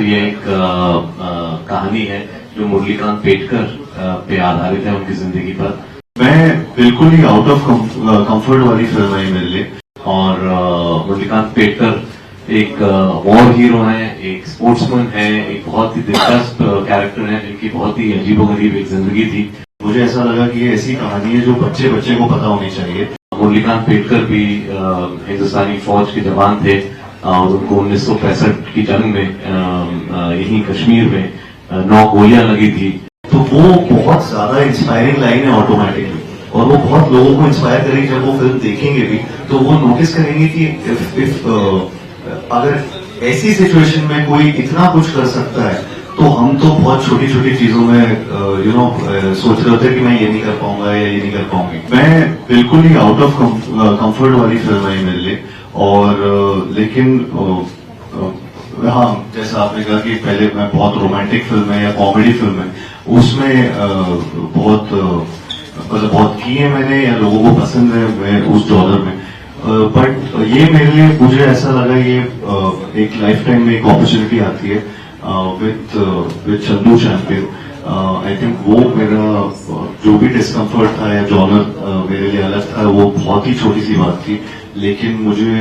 तो ये एक कहानी है जो मुरलीकांत पेटकर पे आधारित है, उनकी जिंदगी पर। मैं बिल्कुल ही आउट ऑफ कंफर्ट वाली फिल्म है मेरे लिए। और मुरलीकांत पेटकर एक वॉर हीरो है, एक स्पोर्ट्समैन है, एक बहुत ही दिलचस्प कैरेक्टर है जिनकी बहुत ही अजीबोगरीब एक जिंदगी थी। मुझे ऐसा लगा कि ये ऐसी कहानी है जो बच्चे बच्चे को पता होनी चाहिए। मुरलीकांत पेटकर भी हिंदुस्तानी फौज के जवान थे और उनको 1965 की जंग में यहीं कश्मीर में 9 गोलियां लगी थी। तो वो बहुत ज्यादा इंस्पायरिंग लाइन है ऑटोमेटिकली, और वो बहुत लोगों को इंस्पायर करेगी। जब वो फिल्म देखेंगे भी तो वो नोटिस करेंगे कि इफ अगर ऐसी सिचुएशन में कोई इतना कुछ कर सकता है तो हम तो बहुत छोटी छोटी चीजों में सोच रहे होते हैं कि मैं ये नहीं कर पाऊंगा या ये नहीं कर पाऊंगी। मैं बिल्कुल ही आउट ऑफ कंफर्ट वाली फिल्म है मेरे लिए। और लेकिन हाँ, जैसा आपने कहा कि पहले मैं बहुत रोमांटिक फिल्म है या कॉमेडी फिल्म है उसमें बहुत की है मैंने, या लोगों को पसंद है मैं उस जॉनर में। बट ये मेरे लिए, मुझे ऐसा लगा ये एक लाइफ टाइम में एक अपॉर्चुनिटी आती है with Chandu champion. I think वो मेरा जो भी डिस्कम्फर्ट था या जॉनर मेरे लिए अलग था, वो बहुत ही छोटी सी बात थी, लेकिन मुझे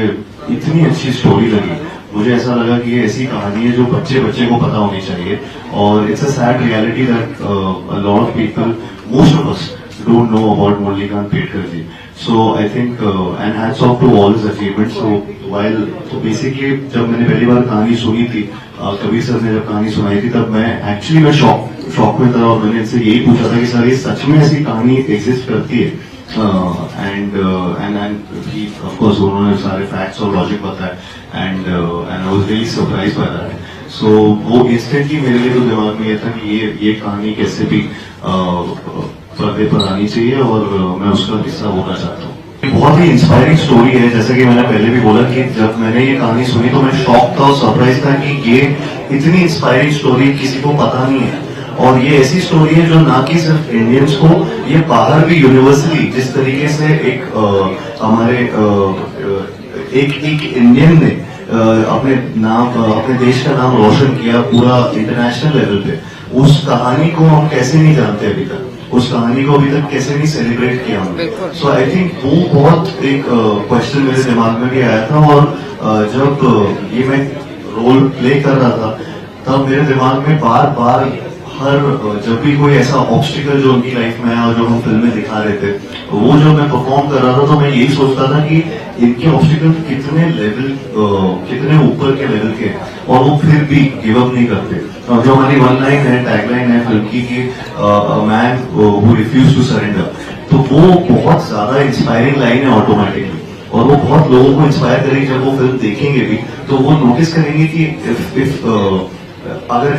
इतनी अच्छी स्टोरी लगी। मुझे ऐसा लगा कि ये ऐसी कहानी है जो बच्चे बच्चे को पता होनी चाहिए। और it's a sad reality that a lot of people, most of us don't know about Murlikant Petkar ji. So I think and hats off to all his achievements. So basically जब मैंने पहली बार कहानी सुनी थी, कबीर सर ने जब कहानी सुनाई थी, तब मैं शॉक में था और मैंने इनसे यही पूछा था कि सर ये सच में ऐसी कहानी एग्जिस्ट करती है? एंड ऑफ कोर्स उन्होंने सारे फैक्ट्स और लॉजिक बताया and I was really surprise by that. So वो इंस्टेंटली मेरे लिए तो दिमाग में ये था कि ये कहानी कैसे भी पर्दे पर आनी चाहिए और मैं उसका हिस्सा होना चाहता हूँ। बहुत ही इंस्पायरिंग स्टोरी है। जैसे कि मैंने पहले भी बोला कि जब मैंने ये कहानी सुनी तो मैं शॉक था और सरप्राइज था कि ये इतनी इंस्पायरिंग स्टोरी किसी को पता नहीं है। और ये ऐसी स्टोरी है जो ना कि सिर्फ इंडियंस को, ये बाहर भी यूनिवर्सली जिस तरीके से एक हमारे एक इंडियन ने अपने देश का नाम रोशन किया पूरा इंटरनेशनल लेवल पे, उस कहानी को हम कैसे नहीं जानते अभी तक, उस कहानी को अभी तक कैसे नहीं सेलिब्रेट किया हमने। सो आई थिंक वो बहुत एक क्वेश्चन मेरे दिमाग में भी आया था। और जब ये मैं रोल प्ले कर रहा था तब मेरे दिमाग में बार बार जब भी कोई ऐसा ऑब्स्टिकल जो उनकी लाइफ में है और जो हम फिल्म में दिखा रहे थे, वो जो मैं परफॉर्म कर रहा था तो मैं यही सोचता था कि इनके ऑब्स्टिकल कितने ऊपर के लेवल के, और वो फिर भी गिव अप नहीं करते। जो हमारी वन लाइन है, टैगलाइन है फिल्म की कि man who refuse to surrender, तो वो बहुत ज्यादा इंस्पायरिंग लाइन है ऑटोमेटिकली, और वो बहुत लोगों को इंस्पायर करेगी। जब वो फिल्म देखेंगे भी तो वो नोटिस करेंगे कि इफ अगर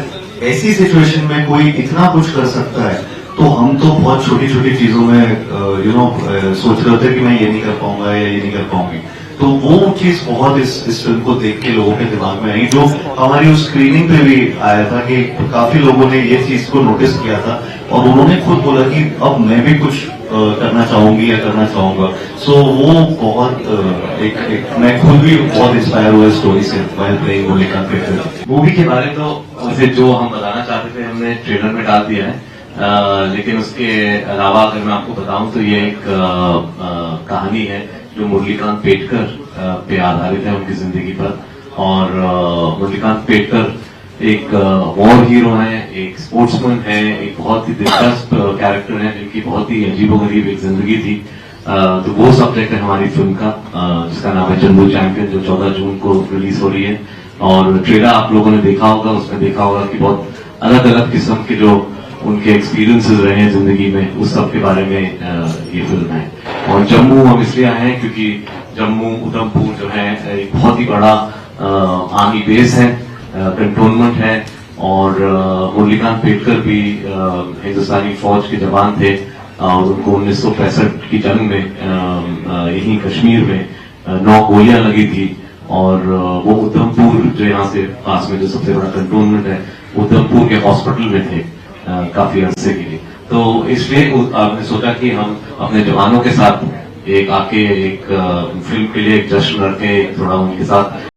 ऐसी सिचुएशन में कोई इतना कुछ कर सकता है तो हम तो बहुत छोटी छोटी चीजों में सोच रहे होते हैं कि मैं ये नहीं कर पाऊंगा या ये नहीं कर पाऊंगी। तो वो चीज बहुत इस फिल्म को देख के लोगों के दिमाग में आई, जो हमारी उस स्क्रीनिंग पे भी आया था कि काफी लोगों ने ये चीज को नोटिस किया था और उन्होंने खुद बोला कि अब मैं भी कुछ करना चाहूंगी या करना चाहूंगा। सो वो बहुत मैं खुद भी बहुत इंस्पायर हुआ स्टोरी से while playing Murlikant Petkar. Movie के बारे तो वैसे जो हम बताना चाहते थे हमने ट्रेलर में डाल दिया है, लेकिन उसके अलावा अगर मैं आपको बताऊं तो ये एक कहानी है जो मुरलीकांत पेटकर पे आधारित है, उनकी जिंदगी पर। और मुरलीकांत पेटकर एक वॉर हीरो है, एक स्पोर्ट्समैन है, एक बहुत ही दिलचस्प कैरेक्टर है जिनकी बहुत ही अजीबोगरीब एक जिंदगी थी। तो वो सब्जेक्ट है हमारी फिल्म का, जिसका नाम है चंदू चैंपियन, जो 14 जून को रिलीज हो रही है। और ट्रेलर आप लोगों ने देखा होगा, उसमें देखा होगा कि बहुत अलग अलग किस्म के जो उनके एक्सपीरियंसेस रहे हैं जिंदगी में, उस सब के बारे में ये फिल्म है। और जम्मू हम इसलिए आए हैं क्योंकि जम्मू उधमपुर जो है एक बहुत ही बड़ा आर्मी बेस है, कंटोनमेंट है। और मुरलीकांत पेटकर भी हिंदुस्तानी फौज के जवान थे और उनको 1965 की जंग में यहीं कश्मीर में 9 गोलियां लगी थी। और वो उधमपुर जो यहाँ से पास में जो सबसे बड़ा कंटोनमेंट है, उधमपुर के हॉस्पिटल में थे काफी अरसे के लिए। तो इसलिए आपने सोचा कि हम अपने जवानों के साथ एक फिल्म के लिए एक जश्न रखें, थोड़ा उनके साथ